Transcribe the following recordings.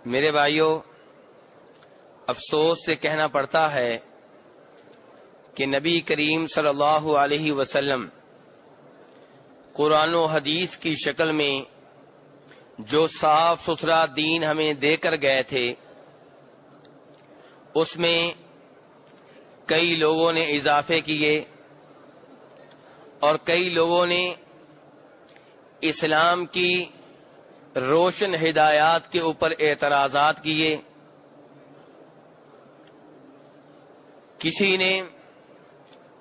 میرے بھائیوں، افسوس سے کہنا پڑتا ہے کہ نبی کریم صلی اللہ علیہ وسلم قرآن و حدیث کی شکل میں جو صاف ستھرا دین ہمیں دے کر گئے تھے، اس میں کئی لوگوں نے اضافے کیے اور کئی لوگوں نے اسلام کی روشن ہدایات کے اوپر اعتراضات کیے۔ کسی نے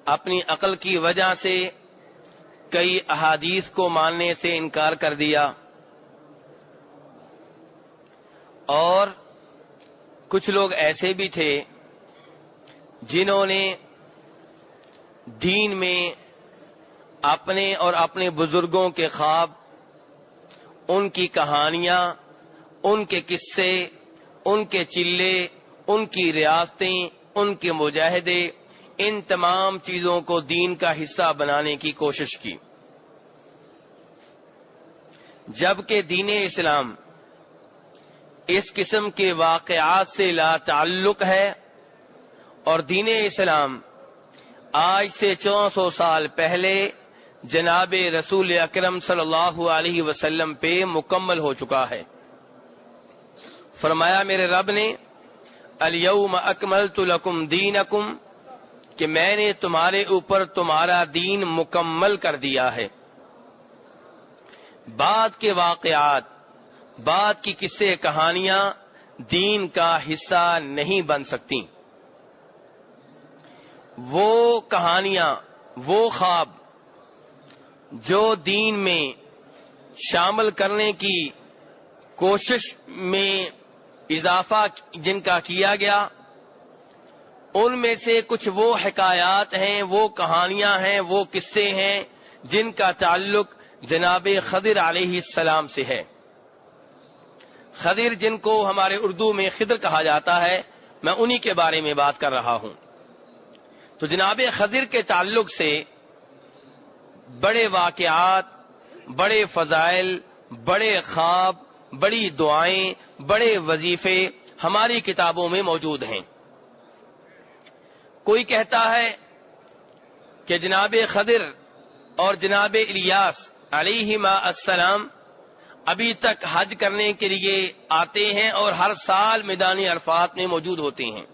اپنی عقل کی وجہ سے کئی احادیث کو ماننے سے انکار کر دیا، اور کچھ لوگ ایسے بھی تھے جنہوں نے دین میں اپنے اور اپنے بزرگوں کے خواب، ان کی کہانیاں، ان کے قصے، ان کے چلے، ان کی ریاستیں، ان کے مجاہدے، ان تمام چیزوں کو دین کا حصہ بنانے کی کوشش کی، جبکہ دین اسلام اس قسم کے واقعات سے لا تعلق ہے، اور دین اسلام آج سے 400 سال پہلے جناب رسول اکرم صلی اللہ علیہ وسلم پہ مکمل ہو چکا ہے۔ فرمایا میرے رب نے الیوم اکملت لکم دینکم، کہ میں نے تمہارے اوپر تمہارا دین مکمل کر دیا ہے۔ بعد کے واقعات، بعد کی قصے کہانیاں دین کا حصہ نہیں بن سکتی۔ وہ کہانیاں، وہ خواب جو دین میں شامل کرنے کی کوشش میں اضافہ جن کا کیا گیا، ان میں سے کچھ وہ حکایات ہیں، وہ کہانیاں ہیں، وہ قصے ہیں جن کا تعلق جناب خضر علیہ السلام سے ہے۔ خضر جن کو ہمارے اردو میں خضر کہا جاتا ہے، میں انہی کے بارے میں بات کر رہا ہوں۔ تو جناب خضر کے تعلق سے بڑے واقعات، بڑے فضائل، بڑے خواب، بڑی دعائیں، بڑے وظیفے ہماری کتابوں میں موجود ہیں۔ کوئی کہتا ہے کہ جناب خضر اور جناب الیاس علیہما السلام ابھی تک حج کرنے کے لیے آتے ہیں اور ہر سال میدان عرفات میں موجود ہوتے ہیں،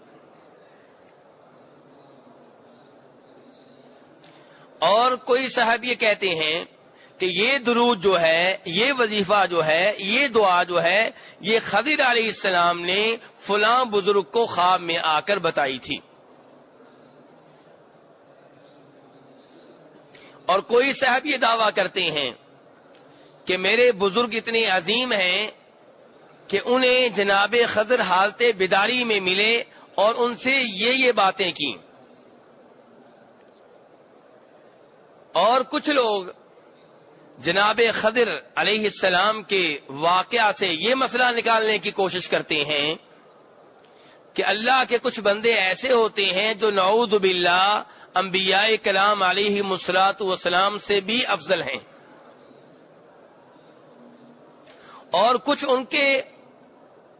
اور کوئی صاحب یہ کہتے ہیں کہ یہ درود جو ہے، یہ وظیفہ جو ہے، یہ دعا جو ہے، یہ خضر علیہ السلام نے فلاں بزرگ کو خواب میں آ کر بتائی تھی۔ اور کوئی صاحب یہ دعویٰ کرتے ہیں کہ میرے بزرگ اتنے عظیم ہیں کہ انہیں جناب خضر حالت بیداری میں ملے اور ان سے یہ باتیں کی۔ اور کچھ لوگ جناب خضر علیہ السلام کے واقعہ سے یہ مسئلہ نکالنے کی کوشش کرتے ہیں کہ اللہ کے کچھ بندے ایسے ہوتے ہیں جو نعوذ باللہ انبیاء کلام علیہ الصلوۃ والسلام سے بھی افضل ہیں، اور کچھ ان کے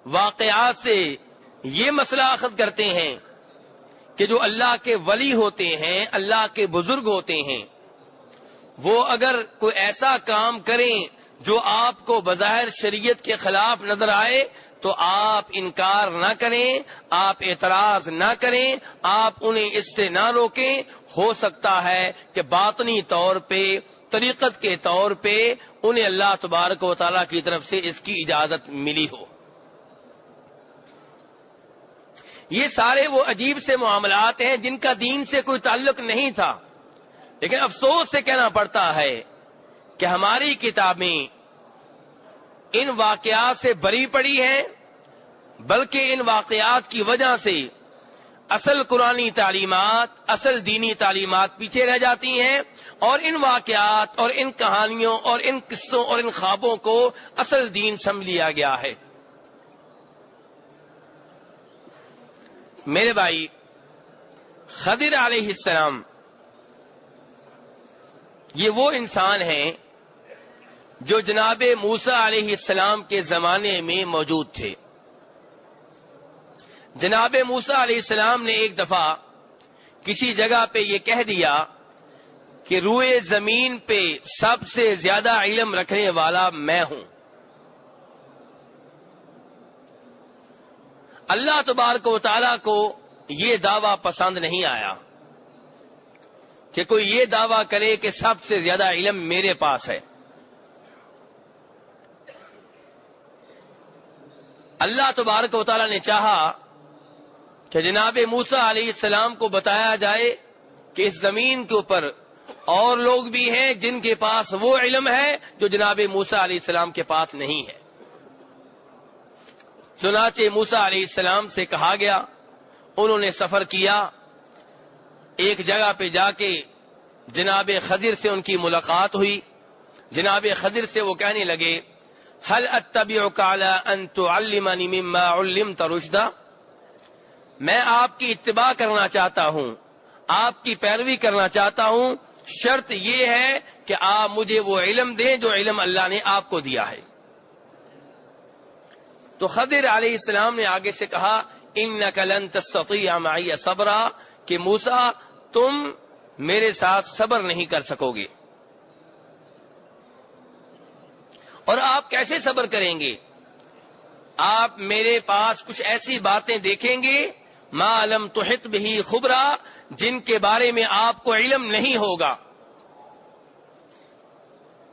واقعات سے یہ مسئلہ اخذ کرتے ہیں کہ جو اللہ کے ولی ہوتے ہیں، اللہ کے بزرگ ہوتے ہیں، وہ اگر کوئی ایسا کام کریں جو آپ کو بظاہر شریعت کے خلاف نظر آئے تو آپ انکار نہ کریں، آپ اعتراض نہ کریں، آپ انہیں اس سے نہ روکیں۔ ہو سکتا ہے کہ باطنی طور پہ، طریقت کے طور پہ انہیں اللہ تبارک و تعالیٰ کی طرف سے اس کی اجازت ملی ہو۔ یہ سارے وہ عجیب سے معاملات ہیں جن کا دین سے کوئی تعلق نہیں تھا، لیکن افسوس سے کہنا پڑتا ہے کہ ہماری کتابیں ان واقعات سے بری پڑی ہیں، بلکہ ان واقعات کی وجہ سے اصل قرآنی تعلیمات، اصل دینی تعلیمات پیچھے رہ جاتی ہیں، اور ان واقعات اور ان کہانیوں اور ان قصوں اور ان خوابوں کو اصل دین سمجھ لیا گیا ہے۔ میرے بھائی، خضر علیہ السلام یہ وہ انسان ہیں جو جناب موسیٰ علیہ السلام کے زمانے میں موجود تھے، جناب موسیٰ علیہ السلام نے ایک دفعہ کسی جگہ پہ یہ کہہ دیا کہ روئے زمین پہ سب سے زیادہ علم رکھنے والا میں ہوں. اللہ تبارک و تعالیٰ کو یہ دعویٰ پسند نہیں آیا کہ کوئی یہ دعویٰ کرے کہ سب سے زیادہ علم میرے پاس ہے. اللہ تبارک و تعالیٰ نے چاہا کہ جناب موسیٰ علیہ السلام کو بتایا جائے کہ اس زمین کے اوپر اور لوگ بھی ہیں جن کے پاس وہ علم ہے جو جناب موسیٰ علیہ السلام کے پاس نہیں ہے. چنانچہ موسیٰ علیہ السلام سے کہا گیا، انہوں نے سفر کیا، ایک جگہ پہ جا کے جناب خضر سے ان کی ملاقات ہوئی. جناب خضر سے وہ کہنے لگے، هل اتبعك على ان تعلمني مما علمت رشدا، میں آپ کی اتباع کرنا چاہتا ہوں، آپ کی پیروی کرنا چاہتا ہوں، شرط یہ ہے کہ آپ مجھے وہ علم دیں جو علم اللہ نے آپ کو دیا ہے. تو خضر علیہ السلام نے آگے سے کہا، انک لن تستطیع معی صبرا، کہ موسیٰ تم میرے ساتھ صبر نہیں کر سکو گے. اور آپ کیسے صبر کریں گے؟ آپ میرے پاس کچھ ایسی باتیں دیکھیں گے ما لم تحط بہ خبرا، جن کے بارے میں آپ کو علم نہیں ہوگا.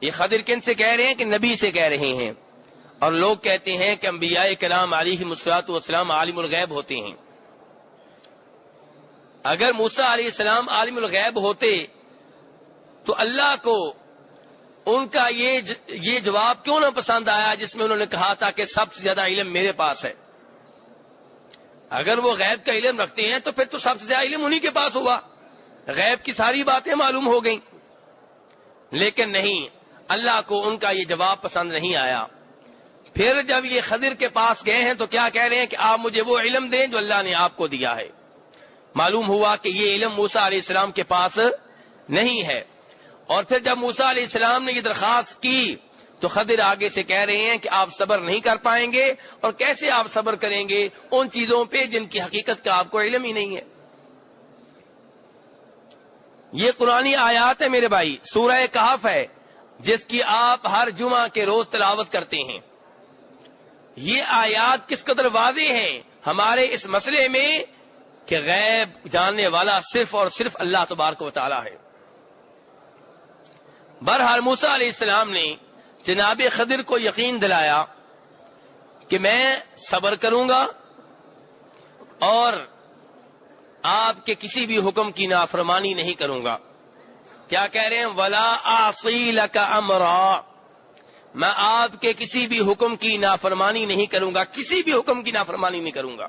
یہ خضر کن سے کہہ رہے ہیں؟ کہ نبی سے کہہ رہے ہیں. اور لوگ کہتے ہیں کہ انبیاء کرام علیہم الصلوۃ والسلام عالم الغیب ہوتے ہیں. اگر موسیٰ علیہ السلام عالم الغیب ہوتے تو اللہ کو ان کا یہ جواب کیوں نہ پسند آیا جس میں انہوں نے کہا تھا کہ سب سے زیادہ علم میرے پاس ہے. اگر وہ غیب کا علم رکھتے ہیں تو پھر تو سب سے زیادہ علم انہی کے پاس ہوا، غیب کی ساری باتیں معلوم ہو گئیں. لیکن نہیں، اللہ کو ان کا یہ جواب پسند نہیں آیا. پھر جب یہ خضر کے پاس گئے ہیں تو کیا کہہ رہے ہیں کہ آپ مجھے وہ علم دیں جو اللہ نے آپ کو دیا ہے. معلوم ہوا کہ یہ علم موسیٰ علیہ السلام کے پاس نہیں ہے. اور پھر جب موسیٰ علیہ السلام نے یہ درخواست کی تو خضر آگے سے کہہ رہے ہیں کہ آپ صبر نہیں کر پائیں گے. اور کیسے آپ صبر کریں گے ان چیزوں پہ جن کی حقیقت کا آپ کو علم ہی نہیں ہے. یہ قرآنی آیات ہے میرے بھائی، سورہ کہف ہے جس کی آپ ہر جمعہ کے روز تلاوت کرتے ہیں. یہ آیات کس قدر واضح ہیں ہمارے اس مسئلے میں کہ غیب جاننے والا صرف اور صرف اللہ تبارک و تعالی ہے. بہرحال موسیٰ علیہ السلام نے جناب خضر کو یقین دلایا کہ میں صبر کروں گا اور آپ کے کسی بھی حکم کی نافرمانی نہیں کروں گا. کیا کہہ رہے ہیں؟ ولا اعصی لک امرا، میں آپ کے کسی بھی حکم کی نافرمانی نہیں کروں گا، کسی بھی حکم کی نافرمانی نہیں کروں گا.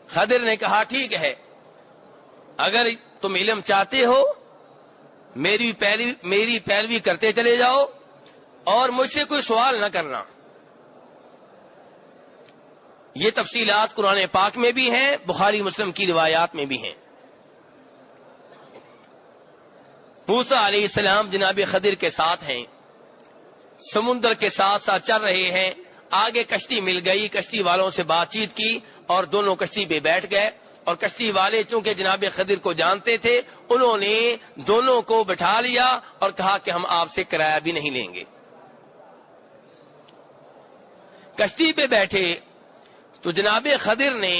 خضر نے کہا ٹھیک ہے، اگر تم علم چاہتے ہو میری پیروی کرتے چلے جاؤ اور مجھ سے کوئی سوال نہ کرنا. یہ تفصیلات قرآن پاک میں بھی ہیں، بخاری مسلم کی روایات میں بھی ہیں. موسیٰ علیہ السلام جناب خضر کے ساتھ ہیں، سمندر کے ساتھ ساتھ چل رہے ہیں. آگے کشتی مل گئی، کشتی والوں سے بات چیت کی اور دونوں کشتی پہ بیٹھ گئے. اور کشتی والے چونکہ جناب خضر کو جانتے تھے انہوں نے دونوں کو بٹھا لیا اور کہا کہ ہم آپ سے کرایہ بھی نہیں لیں گے. کشتی پہ بیٹھے تو جناب خضر نے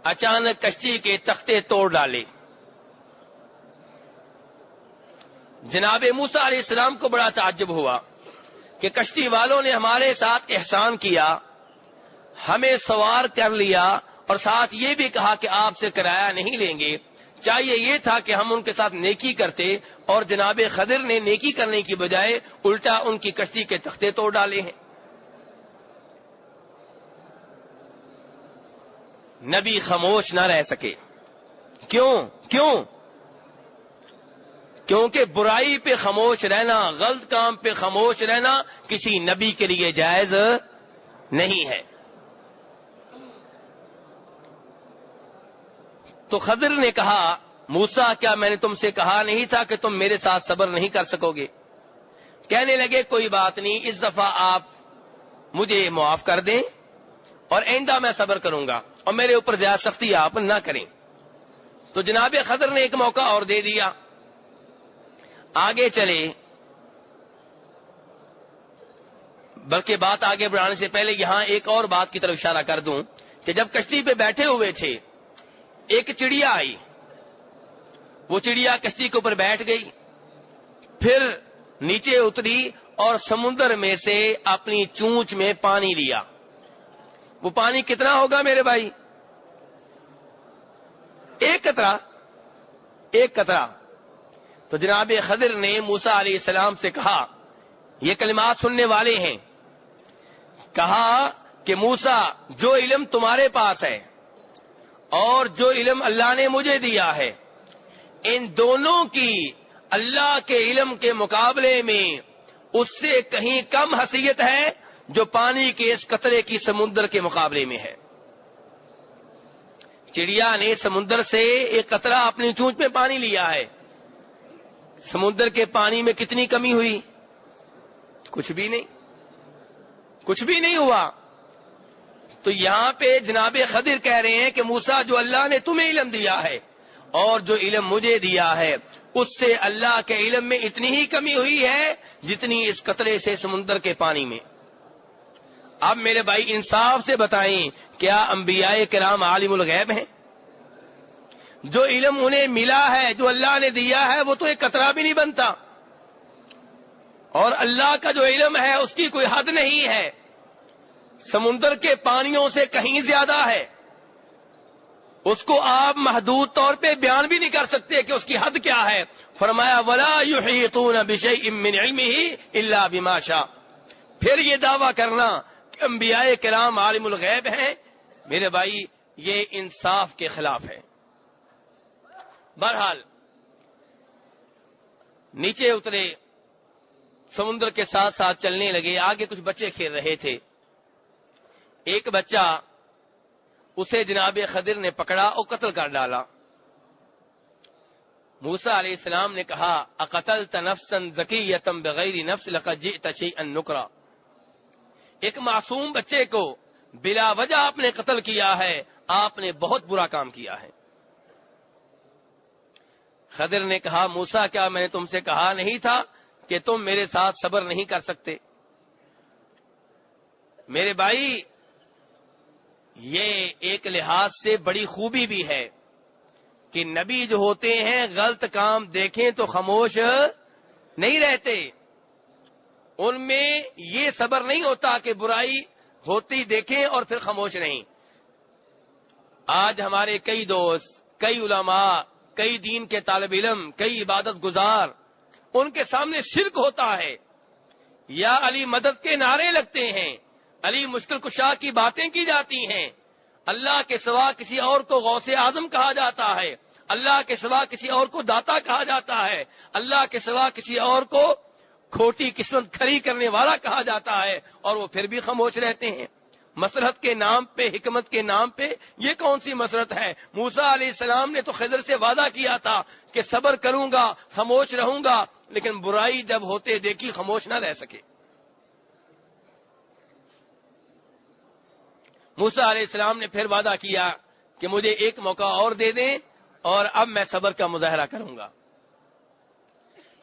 اچانک کشتی کے تختے توڑ ڈالے. جناب موسیٰ علیہ السلام کو بڑا تعجب ہوا کہ کشتی والوں نے ہمارے ساتھ احسان کیا، ہمیں سوار کر لیا اور ساتھ یہ بھی کہا کہ آپ سے کرایہ نہیں لیں گے. چاہیے یہ تھا کہ ہم ان کے ساتھ نیکی کرتے، اور جناب خضر نے نیکی کرنے کی بجائے الٹا ان کی کشتی کے تختے توڑ ڈالے ہیں. نبی خاموش نہ رہ سکے. کیوں؟ کیونکہ برائی پہ خاموش رہنا، غلط کام پہ خاموش رہنا کسی نبی کے لیے جائز نہیں ہے. تو خضر نے کہا موسیٰ کیا میں نے تم سے کہا نہیں تھا کہ تم میرے ساتھ صبر نہیں کر سکو گے؟ کہنے لگے کوئی بات نہیں، اس دفعہ آپ مجھے معاف کر دیں اور آئندہ میں صبر کروں گا اور میرے اوپر زیادہ سختی آپ نہ کریں. تو جناب خضر نے ایک موقع اور دے دیا. آگے چلے، بلکہ بات آگے بڑھانے سے پہلے یہاں ایک اور بات کی طرف اشارہ کر دوں کہ جب کشتی پہ بیٹھے ہوئے تھے ایک چڑیا آئی. وہ چڑیا کشتی کے اوپر بیٹھ گئی، پھر نیچے اتری اور سمندر میں سے اپنی چونچ میں پانی لیا. وہ پانی کتنا ہوگا میرے بھائی؟ ایک قطرہ. ایک قطرہ. تو جناب خضر نے موسیٰ علیہ السلام سے کہا، یہ کلمات سننے والے ہیں، کہا کہ موسیٰ جو علم تمہارے پاس ہے اور جو علم اللہ نے مجھے دیا ہے، ان دونوں کی اللہ کے علم کے مقابلے میں اس سے کہیں کم حیثیت ہے جو پانی کے اس قطرے کی سمندر کے مقابلے میں ہے. چڑیا نے سمندر سے ایک قطرہ اپنی چونچ میں پانی لیا ہے. سمندر کے پانی میں کتنی کمی ہوئی؟ کچھ بھی نہیں، کچھ بھی نہیں ہوا. تو یہاں پہ جناب خضر کہہ رہے ہیں کہ موسیٰ جو اللہ نے تمہیں علم دیا ہے اور جو علم مجھے دیا ہے اس سے اللہ کے علم میں اتنی ہی کمی ہوئی ہے جتنی اس قطرے سے سمندر کے پانی میں. اب میرے بھائی انصاف سے بتائیں، کیا انبیاء کرام عالم الغیب ہیں؟ جو علم انہیں ملا ہے، جو اللہ نے دیا ہے، وہ تو ایک قطرہ بھی نہیں بنتا. اور اللہ کا جو علم ہے اس کی کوئی حد نہیں ہے، سمندر کے پانیوں سے کہیں زیادہ ہے. اس کو آپ محدود طور پہ بیان بھی نہیں کر سکتے کہ اس کی حد کیا ہے. فرمایا وَلَا يُحِيطُونَ بِشَيْءٍ مِّنْ عِلْمِهِ إِلَّا بِمَا شَاءَ. پھر یہ دعویٰ کرنا کہ انبیاء کرام عالم الغیب ہیں، میرے بھائی یہ انصاف کے خلاف ہے. بہرحال نیچے اترے، سمندر کے ساتھ ساتھ چلنے لگے. آگے کچھ بچے کھیل رہے تھے. ایک بچہ اسے جناب خضر نے پکڑا اور قتل کر ڈالا. موسیٰ علیہ السلام نے کہا اقتلت نفسا زکیۃ بغیر نفس لقد جئت شیئا نکرا. ایک معصوم بچے کو بلا وجہ آپ نے قتل کیا ہے، آپ نے بہت برا کام کیا ہے. خضر نے کہا موسیٰ کیا میں نے تم سے کہا نہیں تھا کہ تم میرے ساتھ صبر نہیں کر سکتے؟ میرے بھائی یہ ایک لحاظ سے بڑی خوبی بھی ہے کہ نبی جو ہوتے ہیں غلط کام دیکھیں تو خاموش نہیں رہتے. ان میں یہ صبر نہیں ہوتا کہ برائی ہوتی دیکھیں اور پھر خاموش نہیں. آج ہمارے کئی دوست، کئی علماء، کئی دین کے طالب علم، کئی عبادت گزار، ان کے سامنے شرک ہوتا ہے یا علی مدد کے نعرے لگتے ہیں، علی مشکل کشا کی باتیں کی جاتی ہیں، اللہ کے سوا کسی اور کو غوث اعظم کہا جاتا ہے، اللہ کے سوا کسی اور کو داتا کہا جاتا ہے، اللہ کے سوا کسی اور کو کھوٹی قسمت کھری کرنے والا کہا جاتا ہے، اور وہ پھر بھی خاموش رہتے ہیں. مسرت کے نام پہ، حکمت کے نام پہ یہ کون سی مسرت ہے؟ موسیٰ علیہ السلام نے تو خضر سے وعدہ کیا تھا کہ صبر کروں گا، خاموش رہوں گا، لیکن برائی جب ہوتے دیکھی خاموش نہ رہ سکے. موسیٰ علیہ السلام نے پھر وعدہ کیا کہ مجھے ایک موقع اور دے دیں اور اب میں صبر کا مظاہرہ کروں گا.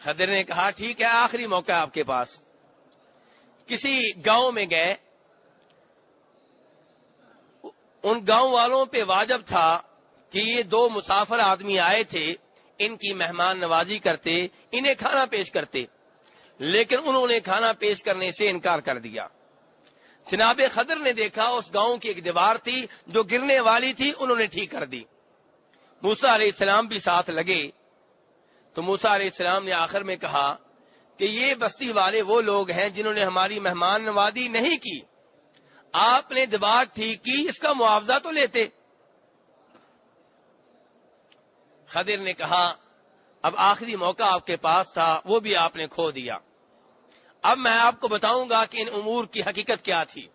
خضر نے کہا ٹھیک ہے، آخری موقع آپ کے پاس. کسی گاؤں میں گئے، ان گاؤں والوں پہ واجب تھا کہ یہ دو مسافر آدمی آئے تھے، ان کی مہمان نوازی کرتے، انہیں کھانا پیش کرتے، لیکن انہوں نے کھانا پیش کرنے سے انکار کر دیا. جناب خضر نے دیکھا اس گاؤں کی ایک دیوار تھی جو گرنے والی تھی، انہوں نے ٹھیک کر دی. موسیٰ علیہ السلام بھی ساتھ لگے. تو موسیٰ علیہ السلام نے آخر میں کہا کہ یہ بستی والے وہ لوگ ہیں جنہوں نے ہماری مہمان نوازی نہیں کی، آپ نے دیوار ٹھیک کی، اس کا معاوضہ تو لیتے. خضر نے کہا اب آخری موقع آپ کے پاس تھا، وہ بھی آپ نے کھو دیا. اب میں آپ کو بتاؤں گا کہ ان امور کی حقیقت کیا تھی.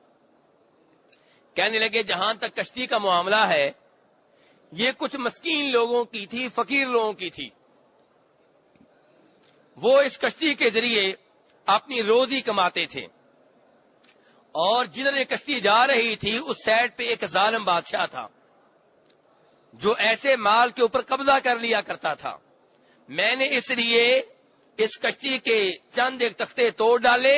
کہنے لگے جہاں تک کشتی کا معاملہ ہے، یہ کچھ مسکین لوگوں کی تھی، فقیر لوگوں کی تھی. وہ اس کشتی کے ذریعے اپنی روزی کماتے تھے اور جدھر یہ کشتی جا رہی تھی اس سائڈ پہ ایک ظالم بادشاہ تھا جو ایسے مال کے اوپر قبضہ کر لیا کرتا تھا. میں نے اس لیے اس کشتی کے چند ایک تختے توڑ ڈالے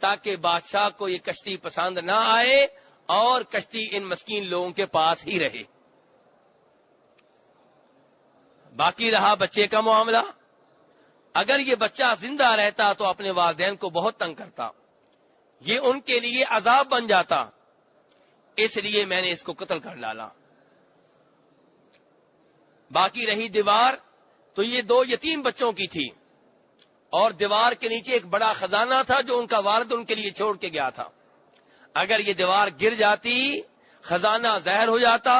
تاکہ بادشاہ کو یہ کشتی پسند نہ آئے اور کشتی ان مسکین لوگوں کے پاس ہی رہے. باقی رہا بچے کا معاملہ. اگر یہ بچہ زندہ رہتا تو اپنے والدین کو بہت تنگ کرتا, یہ ان کے لیے عذاب بن جاتا, اس لیے میں نے اس کو قتل کر ڈالا. باقی رہی دیوار, تو یہ 2 یتیم بچوں کی تھی اور دیوار کے نیچے ایک بڑا خزانہ تھا جو ان کا والد ان کے لیے چھوڑ کے گیا تھا. اگر یہ دیوار گر جاتی, خزانہ زہر ہو جاتا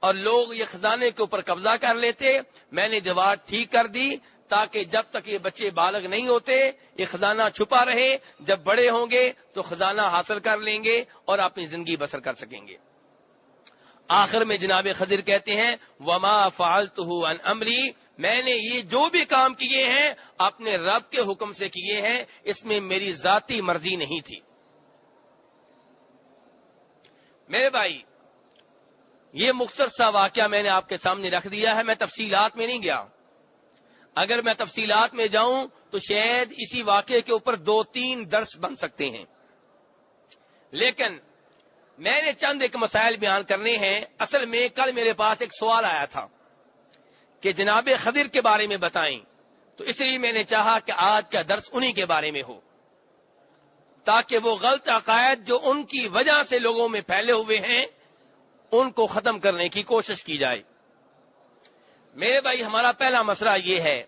اور لوگ یہ خزانے کے اوپر قبضہ کر لیتے. میں نے دیوار ٹھیک کر دی تاکہ جب تک یہ بچے بالغ نہیں ہوتے یہ خزانہ چھپا رہے, جب بڑے ہوں گے تو خزانہ حاصل کر لیں گے اور اپنی زندگی بسر کر سکیں گے. آخر میں جناب خضر کہتے ہیں وما فعلته عن امری, میں نے یہ جو بھی کام کیے ہیں اپنے رب کے حکم سے کیے ہیں, اس میں میری ذاتی مرضی نہیں تھی. میرے بھائی, یہ مختصر سا واقعہ میں نے آپ کے سامنے رکھ دیا ہے, میں تفصیلات میں نہیں گیا. اگر میں تفصیلات میں جاؤں تو شاید اسی واقعے کے اوپر 2-3 درس بن سکتے ہیں, لیکن میں نے چند ایک مسائل بیان کرنے ہیں. اصل میں کل میرے پاس ایک سوال آیا تھا کہ جناب خضر کے بارے میں بتائیں, تو اس لیے میں نے چاہا کہ آج کا درس انہی کے بارے میں ہو تاکہ وہ غلط عقائد جو ان کی وجہ سے لوگوں میں پھیلے ہوئے ہیں ان کو ختم کرنے کی کوشش کی جائے. میرے بھائی, ہمارا پہلا مسئلہ یہ ہے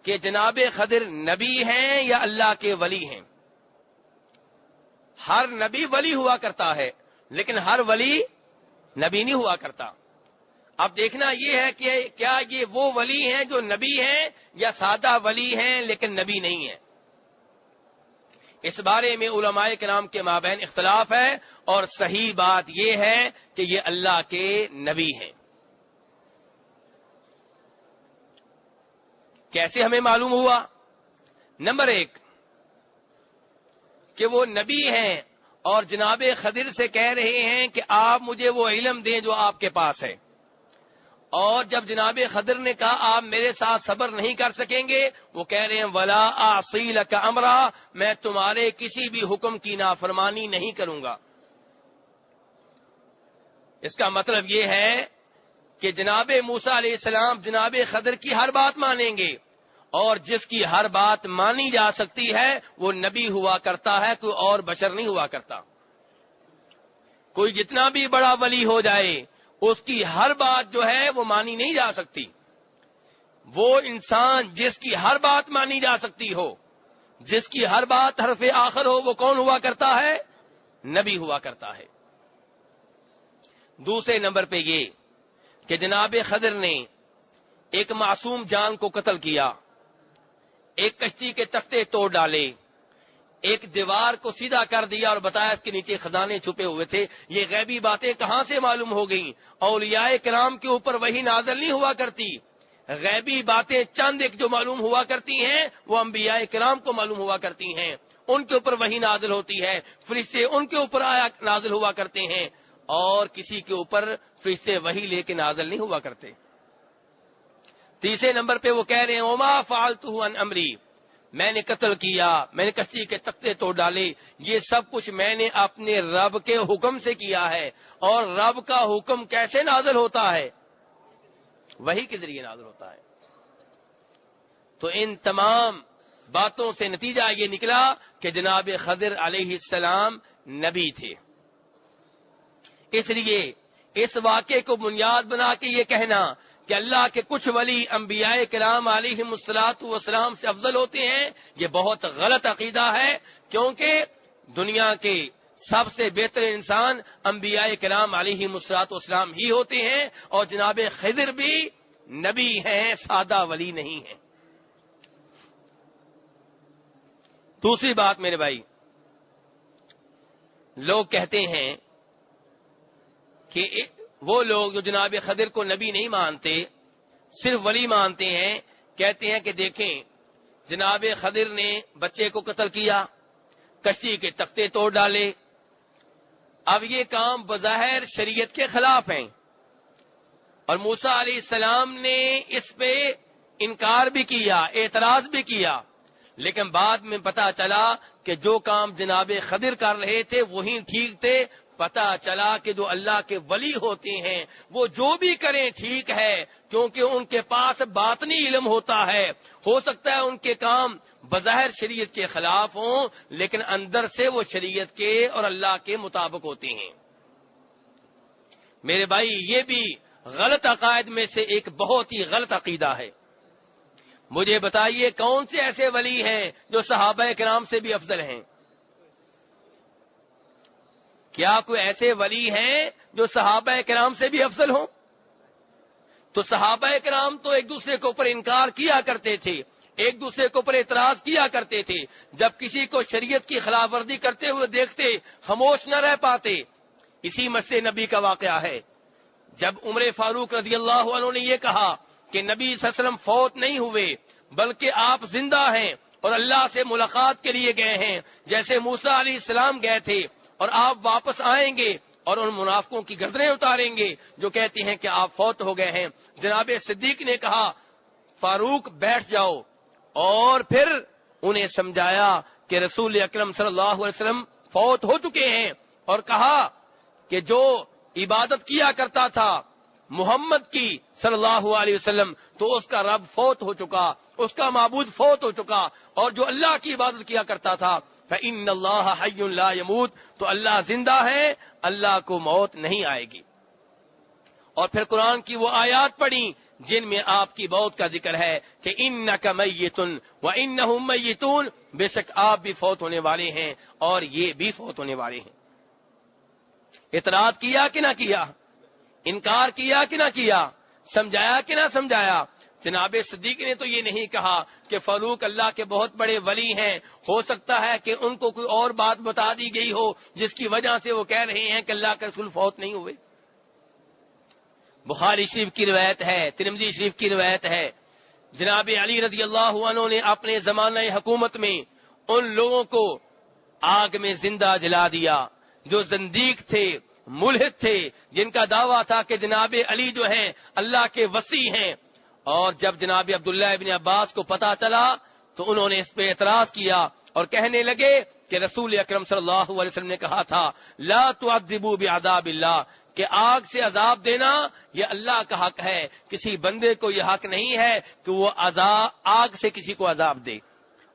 کہ جناب خضر نبی ہیں یا اللہ کے ولی ہیں. ہر نبی ولی ہوا کرتا ہے لیکن ہر ولی نبی نہیں ہوا کرتا. اب دیکھنا یہ ہے کہ کیا یہ وہ ولی ہیں جو نبی ہیں یا سادہ ولی ہیں لیکن نبی نہیں ہیں. اس بارے میں علماء کرام کے مابین اختلاف ہے اور صحیح بات یہ ہے کہ یہ اللہ کے نبی ہیں. کیسے ہمیں معلوم ہوا؟ نمبر 1 کہ وہ نبی ہیں اور جناب خضر سے کہہ رہے ہیں کہ آپ مجھے وہ علم دیں جو آپ کے پاس ہے, اور جب جناب خضر نے کہا آپ میرے ساتھ صبر نہیں کر سکیں گے, وہ کہہ رہے ہیں ولا اعصی لک امرا, میں تمہارے کسی بھی حکم کی نافرمانی نہیں کروں گا. اس کا مطلب یہ ہے کہ جناب موسیٰ علیہ السلام جناب خضر کی ہر بات مانیں گے, اور جس کی ہر بات مانی جا سکتی ہے وہ نبی ہوا کرتا ہے, کوئی اور بشر نہیں ہوا کرتا. کوئی جتنا بھی بڑا ولی ہو جائے اس کی ہر بات جو ہے وہ مانی نہیں جا سکتی. وہ انسان جس کی ہر بات مانی جا سکتی ہو, جس کی ہر بات حرف آخر ہو, وہ کون ہوا کرتا ہے؟ نبی ہوا کرتا ہے. دوسرے نمبر پہ یہ کہ جناب خضر نے ایک معصوم جان کو قتل کیا, ایک کشتی کے تختے توڑ ڈالے, ایک دیوار کو سیدھا کر دیا اور بتایا اس کے نیچے خزانے چھپے ہوئے تھے. یہ غیبی باتیں کہاں سے معلوم ہو گئیں؟ اولیاء کرام کے اوپر وحی نازل نہیں ہوا کرتی. غیبی باتیں چند ایک جو معلوم ہوا کرتی ہیں وہ انبیاء کرام کو معلوم ہوا کرتی ہیں, ان کے اوپر وحی نازل ہوتی ہے, فرشتے ان کے اوپر آیا نازل ہوا کرتے ہیں, اور کسی کے اوپر فرشتے وحی لے کے نازل نہیں ہوا کرتے. تیسرے نمبر پہ وہ کہہ رہے ہیں وما فعلته عن امری, میں نے قتل کیا, میں نے کشتی کے تختے توڑ ڈالے, یہ سب کچھ میں نے اپنے رب کے حکم سے کیا ہے. اور رب کا حکم کیسے نازل ہوتا ہے؟ وحی کے ذریعے نازل ہوتا ہے. تو ان تمام باتوں سے نتیجہ یہ نکلا کہ جناب خضر علیہ السلام نبی تھے. اس لیے اس واقعے کو بنیاد بنا کے یہ کہنا کہ اللہ کے کچھ ولی انبیاء کرام علیہم الصلوۃ والسلام سے افضل ہوتے ہیں, یہ بہت غلط عقیدہ ہے, کیونکہ دنیا کے سب سے بہتر انسان انبیاء کرام علیہم الصلوۃ والسلام ہی ہوتے ہیں, اور جناب خضر بھی نبی ہیں, سادہ ولی نہیں ہیں. دوسری بات میرے بھائی, لوگ کہتے ہیں کہ وہ لوگ جو جناب خضر کو نبی نہیں مانتے, صرف ولی مانتے ہیں, کہتے ہیں کہ دیکھیں جناب خضر نے بچے کو قتل کیا, کشتی کے تختے توڑ ڈالے, اب یہ کام بظاہر شریعت کے خلاف ہیں، اور موسیٰ علیہ السلام نے اس پہ انکار بھی کیا، اعتراض بھی کیا، لیکن بعد میں پتا چلا کہ جو کام جناب خضر کر رہے تھے وہی ٹھیک تھے۔ پتا چلا کہ جو اللہ کے ولی ہوتے ہیں وہ جو بھی کریں ٹھیک ہے، کیونکہ ان کے پاس باطنی علم ہوتا ہے۔ ہو سکتا ہے ان کے کام بظاہر شریعت کے خلاف ہوں، لیکن اندر سے وہ شریعت کے اور اللہ کے مطابق ہوتے ہیں۔ میرے بھائی، یہ بھی غلط عقائد میں سے ایک بہت ہی غلط عقیدہ ہے۔ مجھے بتائیے کون سے ایسے ولی ہیں جو صحابہ کرام سے بھی افضل ہیں؟ کیا کوئی ایسے ولی ہیں جو صحابہ کرام سے بھی افضل ہوں؟ تو صحابہ کرام تو ایک دوسرے کے اوپر انکار کیا کرتے تھے، ایک دوسرے کے اوپر اعتراض کیا کرتے تھے۔ جب کسی کو شریعت کی خلاف ورزی کرتے ہوئے دیکھتے خاموش نہ رہ پاتے۔ اسی مسجد نبی کا واقعہ ہے، جب عمر فاروق رضی اللہ عنہ نے یہ کہا کہ نبی صلی اللہ علیہ وسلم فوت نہیں ہوئے بلکہ آپ زندہ ہیں اور اللہ سے ملاقات کے لیے گئے ہیں، جیسے موسیٰ علیہ السلام گئے تھے، اور آپ واپس آئیں گے اور ان منافقوں کی گردنیں اتاریں گے جو کہتے ہیں کہ آپ فوت ہو گئے ہیں۔ جناب صدیق نے کہا فاروق بیٹھ جاؤ، اور پھر انہیں سمجھایا کہ رسول اکرم صلی اللہ علیہ وسلم فوت ہو چکے ہیں، اور کہا کہ جو عبادت کیا کرتا تھا محمد کی صلی اللہ علیہ وسلم تو اس کا رب فوت ہو چکا، اس کا معبود فوت ہو چکا، اور جو اللہ کی عبادت کیا کرتا تھا فَإِنَّ اللَّهَ حَيٌّ لَا يَمُوتُ، تو اللہ زندہ ہے، اللہ کو موت نہیں آئے گی۔ اور پھر قرآن کی وہ آیات پڑھی جن میں آپ کی موت کا ذکر ہے کہ إِنَّكَ مَيِّتٌ وَإِنَّهُمْ مَيِّتُونَ، بے شک آپ بھی فوت ہونے والے ہیں اور یہ بھی فوت ہونے والے ہیں۔ اعتراض کیا کہ نہ کیا؟ انکار کیا کہ نہ کیا؟ سمجھایا کہ نہ سمجھایا؟ جناب صدیق نے تو یہ نہیں کہا کہ فاروق اللہ کے بہت بڑے ولی ہیں، ہو سکتا ہے کہ ان کو کوئی اور بات بتا دی گئی ہو جس کی وجہ سے وہ کہہ رہے ہیں کہ اللہ کے رسول فوت نہیں ہوئے۔ بخاری شریف کی روایت ہے، ترمذی شریف کی روایت ہے، جناب علی رضی اللہ عنہ نے اپنے زمانہ حکومت میں ان لوگوں کو آگ میں زندہ جلا دیا جو زندیق تھے، ملحد تھے، جن کا دعویٰ تھا کہ جناب علی جو ہیں اللہ کے وصی ہیں۔ اور جب جناب عبداللہ ابن عباس کو پتا چلا تو انہوں نے اس پہ اعتراض کیا اور کہنے لگے کہ رسول اکرم صلی اللہ علیہ وسلم نے کہا تھا لا تعذبوا بعذاب اللہ، کہ آگ سے عذاب دینا یہ اللہ کا حق ہے، کسی بندے کو یہ حق نہیں ہے کہ وہ آگ سے کسی کو عذاب دے۔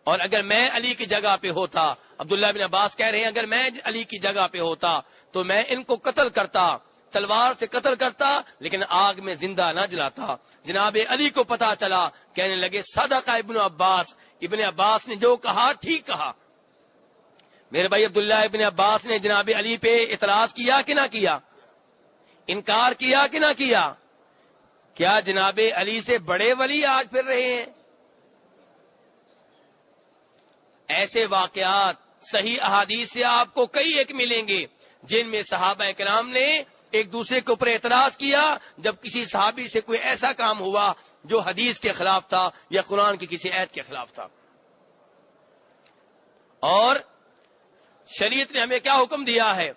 اور اگر میں علی کی جگہ پہ ہوتا، عبداللہ بن عباس کہہ رہے ہیں اگر میں علی کی جگہ پہ ہوتا تو میں ان کو قتل کرتا، تلوار سے قتل کرتا، لیکن آگ میں زندہ نہ جلاتا۔ جناب علی کو پتا چلا، کہنے لگے صدق ابن عباس، ابن عباس نے جو کہا ٹھیک کہا۔ میرے بھائی عبداللہ ابن عباس نے جناب علی پہ اعتراض کیا کہ نہ کیا؟ انکار کیا کہ نہ کیا؟ کیا جناب علی سے بڑے ولی آج پھر رہے ہیں؟ ایسے واقعات صحیح احادیث سے آپ کو کئی ایک ملیں گے جن میں صحابہ کرام نے ایک دوسرے کے اوپر اعتراض کیا جب کسی صحابی سے کوئی ایسا کام ہوا جو حدیث کے خلاف تھا یا قرآن کی کسی آیت کے خلاف تھا۔ اور شریعت نے ہمیں کیا حکم دیا ہے؟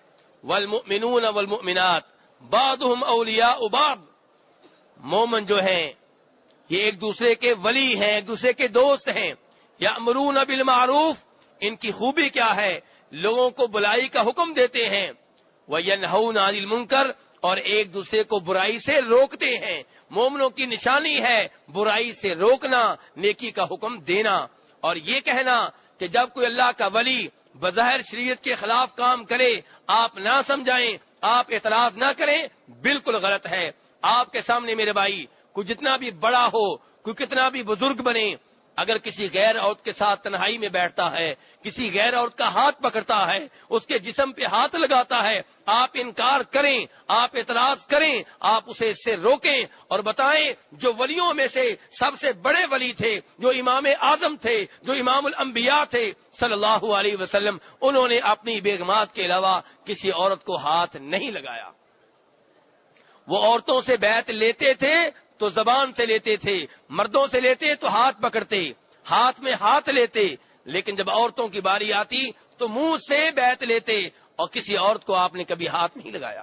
والمؤمنون والمؤمنات بعضهم اولیاء بعض، مومن جو ہیں یہ ایک دوسرے کے ولی ہیں، ایک دوسرے کے دوست ہیں۔ یأمرون بالمعروف، ان کی خوبی کیا ہے؟ لوگوں کو بلائی کا حکم دیتے ہیں۔ وینہون عن المنکر، اور ایک دوسرے کو برائی سے روکتے ہیں۔ مومنوں کی نشانی ہے برائی سے روکنا، نیکی کا حکم دینا۔ اور یہ کہنا کہ جب کوئی اللہ کا ولی بظاہر شریعت کے خلاف کام کرے آپ نہ سمجھائیں، آپ اعتراض نہ کریں، بالکل غلط ہے۔ آپ کے سامنے میرے بھائی کوئی جتنا بھی بڑا ہو، کوئی کتنا بھی بزرگ بنے، اگر کسی غیر عورت کے ساتھ تنہائی میں بیٹھتا ہے، کسی غیر عورت کا ہاتھ پکڑتا ہے، اس کے جسم پہ ہاتھ لگاتا ہے، آپ انکار کریں، آپ اعتراض کریں، آپ اسے اس سے روکیں اور بتائیں جو ولیوں میں سے سب سے بڑے ولی تھے، جو امام اعظم تھے، جو امام الانبیاء تھے صلی اللہ علیہ وسلم، انہوں نے اپنی بیگمات کے علاوہ کسی عورت کو ہاتھ نہیں لگایا۔ وہ عورتوں سے بیعت لیتے تھے تو زبان سے لیتے تھے، مردوں سے لیتے تو ہاتھ پکڑتے، ہاتھ میں ہاتھ لیتے، لیکن جب عورتوں کی باری آتی تو منہ سے بیعت لیتے اور کسی عورت کو آپ نے کبھی ہاتھ نہیں لگایا.